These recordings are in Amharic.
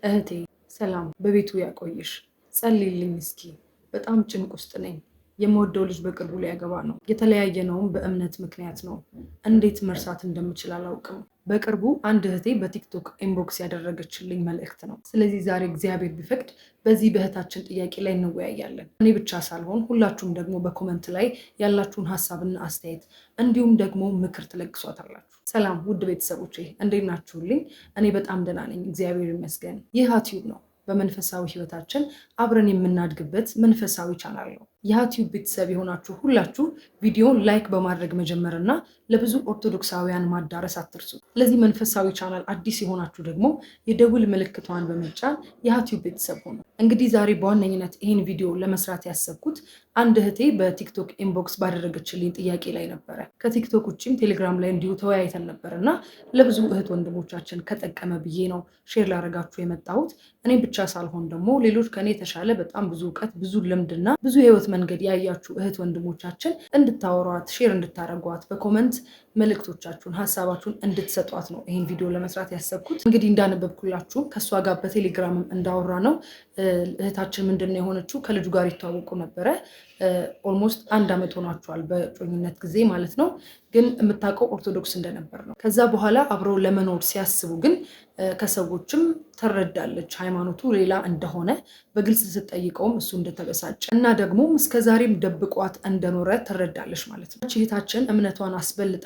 እህቴ ሰላም በቤቱ ያቆይሽ። ጸልይልኝ እስኪ። በጣም ጭንቅ ውስጥ ነኝ። የምወደው ልጅ በቅርቡ ሊያገባ ነው። የተለያየነውም በእምነት ምክንያት ነው። እንዴት መርሳት እንደምችል አላውቅም። በቅርቡ አንድ እህቴ በቲክቶክ ኢንቦክስ ያደረገችልኝ መልእክት ነው። ስለዚህ ዛሬ እግዚአብሔር ቢፈቅድ በዚህ በእህታችን ጥያቄ ላይ እንወያያለን። እኔ ብቻ ሳልሆን ሁላችሁም ደግሞ በኮመንት ላይ ያላችሁን ሀሳብና አስተያየት እንዲሁም ደግሞ ምክር ትለግሷታላችሁ። ሰላም ውድ ቤተሰቦቼ እንዴት ናችሁልኝ? እኔ በጣም ደህና ነኝ፣ እግዚአብሔር ይመስገን። ይህ ዩቲዩብ ነው። በመንፈሳዊ ህይወታችን አብረን የምናድግበት መንፈሳዊ ቻናል ነው። የዩቲዩብ ቤተሰብ የሆናችሁ ሁላችሁ ቪዲዮን ላይክ በማድረግ መጀመርና ለብዙ ኦርቶዶክሳውያን ማዳረስ አትርሱ። ለዚህ መንፈሳዊ ቻናል አዲስ የሆናችሁ ደግሞ የደውል ምልክቷን በመጫን የዩቲዩብ ቤተሰብ ሆኑ። እንግዲህ ዛሬ በዋነኝነት ይህን ቪዲዮ ለመስራት ያሰብኩት አንድ እህቴ በቲክቶክ ኢንቦክስ ባደረገችልኝ ጥያቄ ላይ ነበረ። ከቲክቶክ ውጭም ቴሌግራም ላይ እንዲሁ ተወያይተን ነበር እና ለብዙ እህት ወንድሞቻችን ከጠቀመ ብዬ ነው ሼር ላደርጋችሁ የመጣሁት። እኔም ብቻ ሳልሆን ደግሞ ሌሎች ከኔ የተሻለ በጣም ብዙ እውቀት፣ ብዙ ልምድና ብዙ የህይወት መንገድ ያያችሁ እህት ወንድሞቻችን እንድታወሯት፣ ሼር እንድታደርጓት፣ በኮመንት መልእክቶቻችሁን፣ ሀሳባችሁን እንድትሰጧት ነው ይህን ቪዲዮ ለመስራት ያሰብኩት። እንግዲህ እንዳነበብኩላችሁም ከእሷ ጋር በቴሌግራምም እንዳወራ ነው እህታችን ምንድን ነው የሆነችው፣ ከልጁ ጋር ይተዋወቁ ነበረ። ኦልሞስት 1 ዓመት ሆኗቸዋል በእጮኝነት ጊዜ ማለት ነው። ግን የምታውቀው ኦርቶዶክስ እንደነበር ነው። ከዛ በኋላ አብረው ለመኖር ሲያስቡ ግን ከሰዎችም ትረዳለች ሃይማኖቱ ሌላ እንደሆነ በግልጽ ስትጠይቀውም እሱ እንደተበሳጨ እና ደግሞ እስከዛሬም ደብቋት እንደኖረ ትረዳለች ማለት ነው። እህታችን እምነቷን አስበልጣ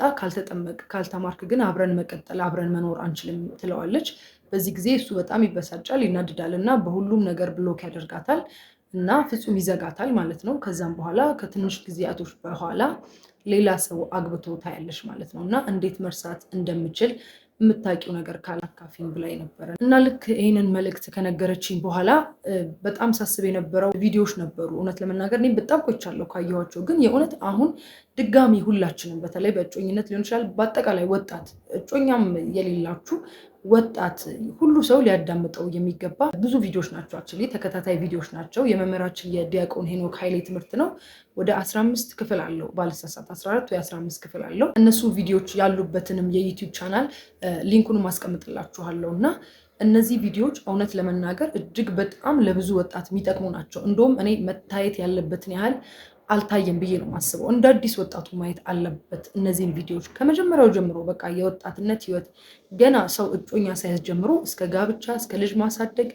ካልተማርክ ግን አብረን መቀጠል አብረን መኖር አንችልም ትለዋለች። በዚህ ጊዜ እሱ በጣም ይበሳጫል፣ ይናድዳል እና በሁሉም ነገር ብሎክ ያደርጋታል እና ፍጹም ይዘጋታል ማለት ነው። ከዛም በኋላ ከትንሽ ጊዜያቶች በኋላ ሌላ ሰው አግብቶ ታያለሽ ማለት ነው። እና እንዴት መርሳት እንደምችል የምታውቂው ነገር ካላካፊኝ ብላይ ነበረ እና ልክ ይህንን መልእክት ከነገረችኝ በኋላ በጣም ሳስብ የነበረው ቪዲዮዎች ነበሩ። እውነት ለመናገር እኔም በጣም ቆይቻለሁ ካየኋቸው፣ ግን የእውነት አሁን ድጋሚ ሁላችንም በተለይ በእጮኝነት ሊሆን ይችላል፣ በአጠቃላይ ወጣት እጮኛም የሌላችሁ ወጣት ሁሉ ሰው ሊያዳምጠው የሚገባ ብዙ ቪዲዮዎች ናቸው። አክቹዋሊ ተከታታይ ቪዲዮዎች ናቸው። የመምህራችን የዲያቆን ሄኖክ ኃይሌ ትምህርት ነው። ወደ 15 ክፍል አለው ባልሳሳት 14 ወይ 15 ክፍል አለው። እነሱ ቪዲዮዎች ያሉበትንም የዩቲዩብ ቻናል ሊንኩን ማስቀምጥላችኋለሁ እና እነዚህ ቪዲዮዎች እውነት ለመናገር እጅግ በጣም ለብዙ ወጣት የሚጠቅሙ ናቸው። እንደውም እኔ መታየት ያለበትን ያህል አልታየም ብዬ ነው የማስበው። እንደ አዲስ ወጣቱ ማየት አለበት እነዚህን ቪዲዮዎች ከመጀመሪያው ጀምሮ። በቃ የወጣትነት ህይወት ገና ሰው እጮኛ ሳይዝ ጀምሮ እስከ ጋብቻ እስከ ልጅ ማሳደግ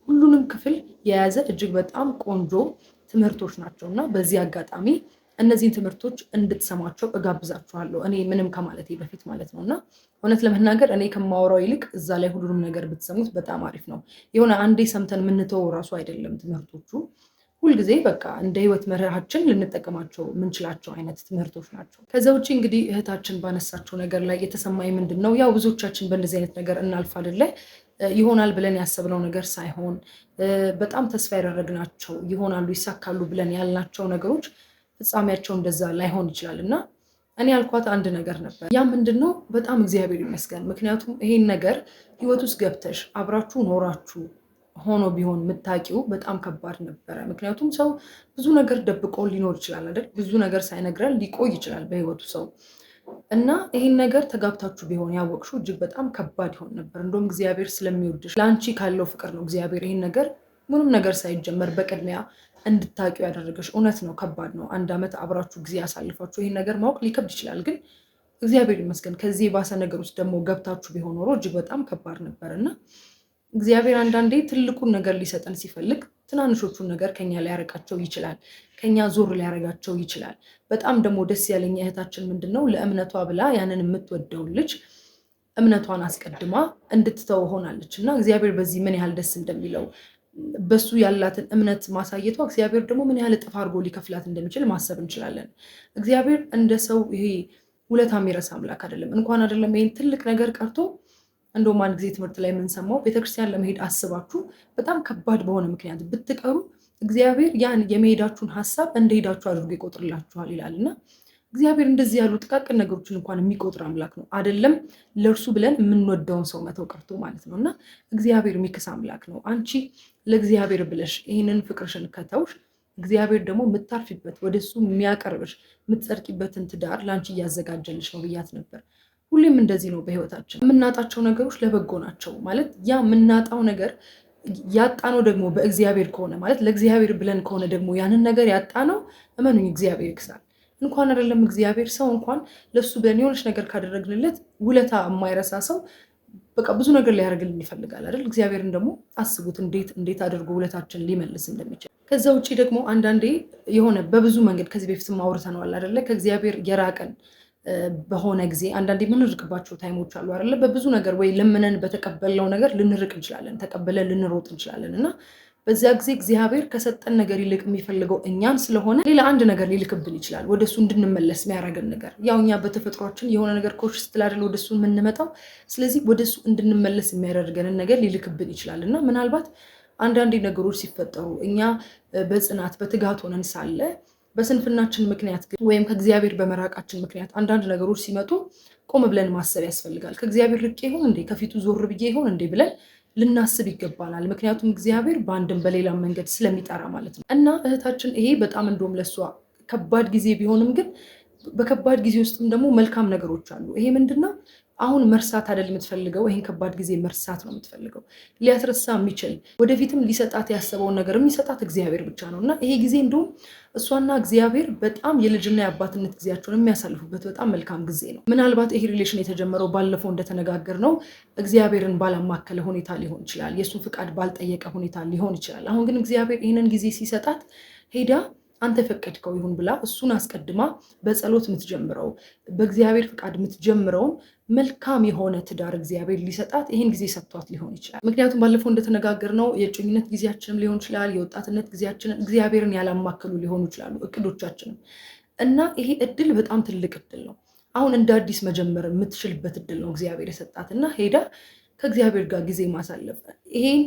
ሁሉንም ክፍል የያዘ እጅግ በጣም ቆንጆ ትምህርቶች ናቸው እና በዚህ አጋጣሚ እነዚህን ትምህርቶች እንድትሰሟቸው እጋብዛችኋለሁ። እኔ ምንም ከማለቴ በፊት ማለት ነው እና እውነት ለመናገር እኔ ከማወራው ይልቅ እዛ ላይ ሁሉንም ነገር ብትሰሙት በጣም አሪፍ ነው። የሆነ አንዴ ሰምተን የምንተወው እራሱ አይደለም ትምህርቶቹ ሁልጊዜ በቃ እንደ ህይወት መርሃችን ልንጠቀማቸው የምንችላቸው አይነት ትምህርቶች ናቸው። ከዛ ውጭ እንግዲህ እህታችን ባነሳቸው ነገር ላይ የተሰማኝ ምንድን ነው፣ ያው ብዙዎቻችን በእንደዚህ አይነት ነገር እናልፍ አይደለ? ይሆናል ብለን ያሰብነው ነገር ሳይሆን በጣም ተስፋ ያደረግናቸው ይሆናሉ ይሳካሉ ብለን ያልናቸው ነገሮች ፍጻሜያቸው እንደዛ ላይሆን ይችላል እና እኔ ያልኳት አንድ ነገር ነበር። ያ ምንድን ነው? በጣም እግዚአብሔር ይመስገን። ምክንያቱም ይሄን ነገር ህይወት ውስጥ ገብተሽ አብራችሁ ኖራችሁ ሆኖ ቢሆን የምታውቂው በጣም ከባድ ነበረ። ምክንያቱም ሰው ብዙ ነገር ደብቆ ሊኖር ይችላል አይደል? ብዙ ነገር ሳይነግረን ሊቆይ ይችላል በህይወቱ ሰው እና ይህን ነገር ተጋብታችሁ ቢሆን ያወቅሽው እጅግ በጣም ከባድ ይሆን ነበር። እንደውም እግዚአብሔር ስለሚወድሽ ለአንቺ ካለው ፍቅር ነው እግዚአብሔር ይህን ነገር ምንም ነገር ሳይጀመር በቅድሚያ እንድታውቂው ያደረገሽ። እውነት ነው ከባድ ነው። 1 ዓመት አብራችሁ ጊዜ ያሳልፋችሁ ይህን ነገር ማወቅ ሊከብድ ይችላል። ግን እግዚአብሔር ይመስገን ከዚህ የባሰ ነገር ውስጥ ደግሞ ገብታችሁ ቢሆን ኖሮ እጅግ በጣም ከባድ ነበር እና እግዚአብሔር አንዳንዴ ትልቁን ነገር ሊሰጠን ሲፈልግ ትናንሾቹን ነገር ከኛ ሊያረቃቸው ይችላል፣ ከኛ ዞር ሊያረጋቸው ይችላል። በጣም ደግሞ ደስ ያለኝ እህታችን ምንድን ነው ለእምነቷ ብላ ያንን የምትወደውን ልጅ እምነቷን አስቀድማ እንድትተው ሆናለች እና እግዚአብሔር በዚህ ምን ያህል ደስ እንደሚለው በሱ ያላትን እምነት ማሳየቷ እግዚአብሔር ደግሞ ምን ያህል እጥፍ አድርጎ ሊከፍላት እንደሚችል ማሰብ እንችላለን። እግዚአብሔር እንደ ሰው ይሄ ውለታ የሚረሳ አምላክ አይደለም። እንኳን አይደለም ይሄን ትልቅ ነገር ቀርቶ እንደውም አንድ ጊዜ ትምህርት ላይ የምንሰማው ቤተክርስቲያን ለመሄድ አስባችሁ በጣም ከባድ በሆነ ምክንያት ብትቀሩ እግዚአብሔር ያን የመሄዳችሁን ሀሳብ እንደሄዳችሁ አድርጎ ይቆጥርላችኋል ይላል እና እግዚአብሔር እንደዚህ ያሉ ጥቃቅን ነገሮችን እንኳን የሚቆጥር አምላክ ነው። አይደለም ለእርሱ ብለን የምንወደውን ሰው መተው ቀርቶ ማለት ነው እና እግዚአብሔር የሚክስ አምላክ ነው። አንቺ ለእግዚአብሔር ብለሽ ይህንን ፍቅርሽን ከተውሽ እግዚአብሔር ደግሞ የምታርፊበት ወደሱ የሚያቀርብሽ የምትጸድቂበትን ትዳር ለአንቺ እያዘጋጀልሽ ነው ብያት ነበር። ሁሌም እንደዚህ ነው በህይወታችን። የምናጣቸው ነገሮች ለበጎ ናቸው ማለት ያ የምናጣው ነገር ያጣነው ደግሞ በእግዚአብሔር ከሆነ ማለት ለእግዚአብሔር ብለን ከሆነ ደግሞ ያንን ነገር ያጣነው እመኑኝ እግዚአብሔር ይክሳል። እንኳን አይደለም እግዚአብሔር ሰው እንኳን ለሱ ብለን የሆነች ነገር ካደረግንለት ውለታ የማይረሳ ሰው በቃ ብዙ ነገር ሊያደርግልን ይፈልጋል አይደል? እግዚአብሔርን ደግሞ አስቡት እንዴት አድርጎ ውለታችን ሊመልስ እንደሚችል። ከዛ ውጭ ደግሞ አንዳንዴ የሆነ በብዙ መንገድ ከዚህ በፊትም አውርተነዋል አይደለ? ከእግዚአብሔር የራቀን በሆነ ጊዜ አንዳንዴ የምንርቅባቸው ታይሞች አሉ አይደለ? በብዙ ነገር ወይ ለምነን በተቀበልነው ነገር ልንርቅ እንችላለን፣ ተቀበለን ልንሮጥ እንችላለን እና በዚያ ጊዜ እግዚአብሔር ከሰጠን ነገር ይልቅ የሚፈልገው እኛን ስለሆነ ሌላ አንድ ነገር ሊልክብን ይችላል፣ ወደሱ እንድንመለስ የሚያደርገን ነገር። ያው እኛ በተፈጥሯችን የሆነ ነገር ኮሽ ስትል አይደል ወደሱ የምንመጣው። ስለዚህ ወደሱ እንድንመለስ የሚያደርገንን ነገር ሊልክብን ይችላል እና ምናልባት አንዳንዴ ነገሮች ሲፈጠሩ እኛ በጽናት በትጋት ሆነን ሳለ በስንፍናችን ምክንያት ወይም ከእግዚአብሔር በመራቃችን ምክንያት አንዳንድ ነገሮች ሲመጡ ቆም ብለን ማሰብ ያስፈልጋል። ከእግዚአብሔር ርቄ ይሆን እንዴ? ከፊቱ ዞር ብዬ ይሆን እንዴ ብለን ልናስብ ይገባናል። ምክንያቱም እግዚአብሔር በአንድም በሌላም መንገድ ስለሚጠራ ማለት ነው። እና እህታችን ይሄ በጣም እንደውም ለሷ ከባድ ጊዜ ቢሆንም ግን በከባድ ጊዜ ውስጥም ደግሞ መልካም ነገሮች አሉ። ይሄ ምንድነው? አሁን መርሳት አይደል የምትፈልገው፣ ይሄን ከባድ ጊዜ መርሳት ነው የምትፈልገው። ሊያስረሳ የሚችል ወደፊትም ሊሰጣት ያሰበውን ነገር የሚሰጣት እግዚአብሔር ብቻ ነው እና ይሄ ጊዜ እንደውም እሷና እግዚአብሔር በጣም የልጅና የአባትነት ጊዜያቸውን የሚያሳልፉበት በጣም መልካም ጊዜ ነው። ምናልባት ይሄ ሪሌሽን የተጀመረው ባለፈው እንደተነጋገር ነው እግዚአብሔርን ባላማከለ ሁኔታ ሊሆን ይችላል፣ የእሱን ፍቃድ ባልጠየቀ ሁኔታ ሊሆን ይችላል። አሁን ግን እግዚአብሔር ይህንን ጊዜ ሲሰጣት ሄዳ አንተ ፈቀድከው ይሁን ብላ እሱን አስቀድማ በጸሎት የምትጀምረው በእግዚአብሔር ፍቃድ የምትጀምረውን መልካም የሆነ ትዳር እግዚአብሔር ሊሰጣት ይህን ጊዜ ሰጥቷት ሊሆን ይችላል። ምክንያቱም ባለፈው እንደተነጋገርነው የእጮኝነት ጊዜያችንም ሊሆን ይችላል፣ የወጣትነት ጊዜያችንን እግዚአብሔርን ያላማከሉ ሊሆኑ ይችላሉ እቅዶቻችንም እና ይሄ እድል በጣም ትልቅ እድል ነው። አሁን እንደ አዲስ መጀመር የምትችልበት እድል ነው እግዚአብሔር የሰጣት እና ሄዳ ከእግዚአብሔር ጋር ጊዜ ማሳለፍ ይሄን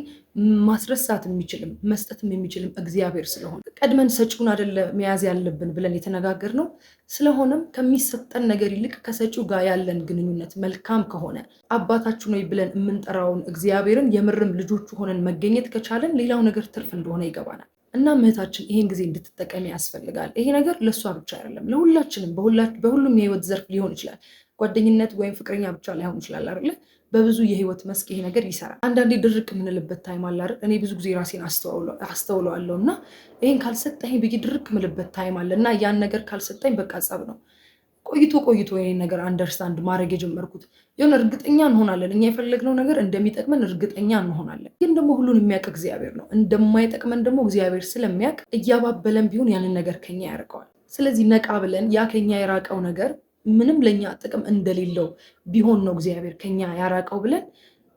ማስረሳት የሚችልም መስጠትም የሚችልም እግዚአብሔር ስለሆነ ቀድመን ሰጪውን አይደለ መያዝ ያለብን ብለን የተነጋገር ነው። ስለሆነም ከሚሰጠን ነገር ይልቅ ከሰጪው ጋር ያለን ግንኙነት መልካም ከሆነ አባታችን ወይ ብለን የምንጠራውን እግዚአብሔርን የምርም ልጆቹ ሆነን መገኘት ከቻለን ሌላው ነገር ትርፍ እንደሆነ ይገባናል። እና እህታችን ይሄን ጊዜ እንድትጠቀሚ ያስፈልጋል። ይሄ ነገር ለእሷ ብቻ አይደለም፣ ለሁላችንም በሁሉም የህይወት ዘርፍ ሊሆን ይችላል። ጓደኝነት ወይም ፍቅረኛ ብቻ ላይሆን ይችላል አይደለ? በብዙ የህይወት መስክ ይሄ ነገር ይሰራል። አንዳንዴ ድርቅ የምንልበት ታይም አለ አይደል? እኔ ብዙ ጊዜ ራሴን አስተውለዋለሁ እና ይሄን ካልሰጠኝ ብዬ ድርቅ የምልበት ታይም አለ እና ያን ነገር ካልሰጠኝ በቃ ጸብ ነው። ቆይቶ ይሄን ነገር አንደርስታንድ ማድረግ የጀመርኩት የሆነ እርግጠኛ እንሆናለን፣ እኛ የፈለግነው ነገር እንደሚጠቅመን እርግጠኛ እንሆናለን። ግን ደግሞ ሁሉን የሚያውቅ እግዚአብሔር ነው። እንደማይጠቅመን ደግሞ እግዚአብሔር ስለሚያውቅ እያባበለን ቢሆን ያንን ነገር ከኛ ያርቀዋል። ስለዚህ ነቃ ብለን ያ ከኛ የራቀው ነገር ምንም ለኛ ጥቅም እንደሌለው ቢሆን ነው እግዚአብሔር ከኛ ያራቀው ብለን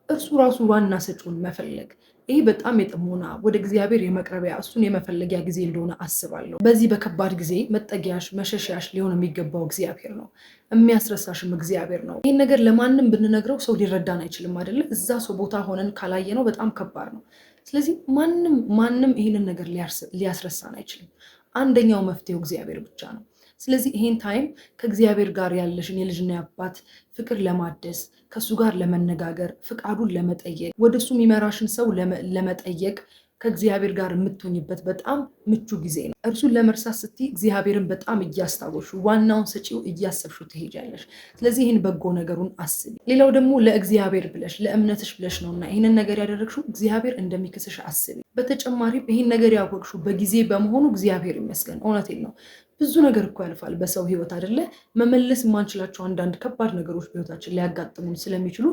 እርሱ ራሱ ዋና ሰጪውን መፈለግ። ይሄ በጣም የጥሞና ወደ እግዚአብሔር የመቅረቢያ እሱን የመፈለጊያ ጊዜ እንደሆነ አስባለሁ። በዚህ በከባድ ጊዜ መጠጊያሽ መሸሻሽ ሊሆን የሚገባው እግዚአብሔር ነው። የሚያስረሳሽም እግዚአብሔር ነው። ይህን ነገር ለማንም ብንነግረው ሰው ሊረዳን አይችልም አይደለ? እዛ ሰው ቦታ ሆነን ካላየ ነው በጣም ከባድ ነው። ስለዚህ ማንም ይህንን ነገር ሊያስረሳን አይችልም። አንደኛው መፍትሄው እግዚአብሔር ብቻ ነው። ስለዚህ ይሄን ታይም ከእግዚአብሔር ጋር ያለሽን የልጅና የአባት ፍቅር ለማደስ ከእሱ ጋር ለመነጋገር ፍቃዱን ለመጠየቅ ወደ እሱ የሚመራሽን ሰው ለመጠየቅ ከእግዚአብሔር ጋር የምትሆኝበት በጣም ምቹ ጊዜ ነው። እርሱን ለመርሳት ስትይ እግዚአብሔርን በጣም እያስታወሹ ዋናውን ሰጪው እያሰብሹ ትሄጃለሽ። ስለዚህ ይህን በጎ ነገሩን አስቢ። ሌላው ደግሞ ለእግዚአብሔር ብለሽ ለእምነትሽ ብለሽ ነውና ይህንን ነገር ያደረግሽው እግዚአብሔር እንደሚክስሽ አስቢ። በተጨማሪም ይህን ነገር ያወቅሽው በጊዜ በመሆኑ እግዚአብሔር ይመስገን። እውነቴን ነው። ብዙ ነገር እኮ ያልፋል በሰው ህይወት አይደለ? መመለስ የማንችላቸው አንዳንድ ከባድ ነገሮች በህይወታችን ሊያጋጥሙን ስለሚችሉ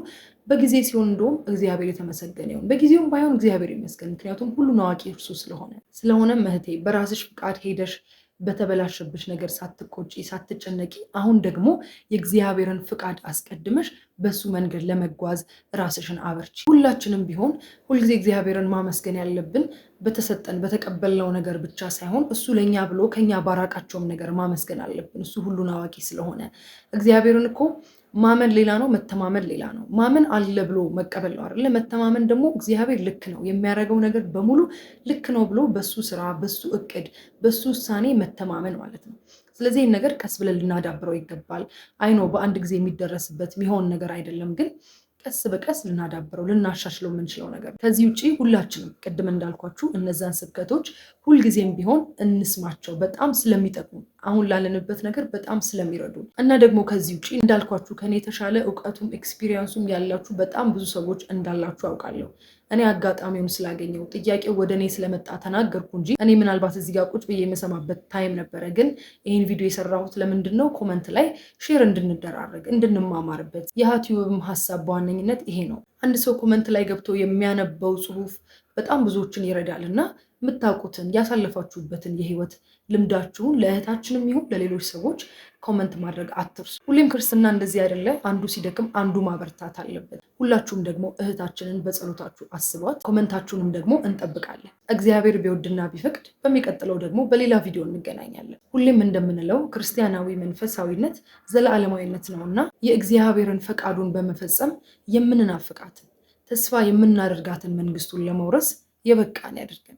በጊዜ ሲሆን እንደውም እግዚአብሔር የተመሰገነ ይሁን። በጊዜውም ባይሆን እግዚአብሔር ይመስገን፣ ምክንያቱም ሁሉን አዋቂ እርሱ ስለሆነ። ስለሆነም እህቴ በራስሽ ፍቃድ ሄደሽ በተበላሸብሽ ነገር ሳትቆጪ ሳትጨነቂ አሁን ደግሞ የእግዚአብሔርን ፍቃድ አስቀድመሽ በሱ መንገድ ለመጓዝ ራስሽን አበርቺ። ሁላችንም ቢሆን ሁልጊዜ እግዚአብሔርን ማመስገን ያለብን በተሰጠን በተቀበልነው ነገር ብቻ ሳይሆን እሱ ለኛ ብሎ ከኛ ባራቃቸውም ነገር ማመስገን አለብን። እሱ ሁሉን አዋቂ ስለሆነ እግዚአብሔርን እኮ ማመን ሌላ ነው፣ መተማመን ሌላ ነው። ማመን አለ ብሎ መቀበል ነው አይደለ? መተማመን ደግሞ እግዚአብሔር ልክ ነው የሚያደርገው ነገር በሙሉ ልክ ነው ብሎ በሱ ስራ፣ በሱ እቅድ፣ በሱ ውሳኔ መተማመን ማለት ነው። ስለዚህ ይህን ነገር ቀስ ብለን ልናዳብረው ይገባል። አይኖ በአንድ ጊዜ የሚደረስበት የሚሆን ነገር አይደለም፣ ግን ቀስ በቀስ ልናዳብረው ልናሻሽለው የምንችለው ነገር። ከዚህ ውጭ ሁላችንም ቅድም እንዳልኳችሁ እነዛን ስብከቶች ሁልጊዜም ቢሆን እንስማቸው፣ በጣም ስለሚጠቅሙ አሁን ላለንበት ነገር በጣም ስለሚረዱ እና ደግሞ ከዚህ ውጭ እንዳልኳችሁ ከኔ የተሻለ እውቀቱም ኤክስፒሪየንሱም ያላችሁ በጣም ብዙ ሰዎች እንዳላችሁ አውቃለሁ። እኔ አጋጣሚውን ስላገኘው ጥያቄው ወደ እኔ ስለመጣ ተናገርኩ እንጂ እኔ ምናልባት እዚህ ጋር ቁጭ ብዬ የምሰማበት ታይም ነበረ። ግን ይህን ቪዲዮ የሰራሁት ለምንድን ነው? ኮመንት ላይ ሼር እንድንደራረግ እንድንማማርበት። የዩቲዩብም ሀሳብ በዋነኝነት ይሄ ነው። አንድ ሰው ኮመንት ላይ ገብቶ የሚያነበው ጽሁፍ በጣም ብዙዎችን ይረዳል እና የምታውቁትን ያሳለፋችሁበትን የህይወት ልምዳችሁን ለእህታችንም ይሁን ለሌሎች ሰዎች ኮመንት ማድረግ አትርሱ። ሁሌም ክርስትና እንደዚህ አይደለ? አንዱ ሲደክም አንዱ ማበርታት አለበት። ሁላችሁም ደግሞ እህታችንን በጸሎታችሁ አስቧት። ኮመንታችሁንም ደግሞ እንጠብቃለን። እግዚአብሔር ቢወድና ቢፈቅድ በሚቀጥለው ደግሞ በሌላ ቪዲዮ እንገናኛለን። ሁሌም እንደምንለው ክርስቲያናዊ መንፈሳዊነት ዘለዓለማዊነት ነውና የእግዚአብሔርን ፈቃዱን በመፈጸም የምንናፍቃትን ተስፋ የምናደርጋትን መንግስቱን ለመውረስ የበቃን ያድርገን።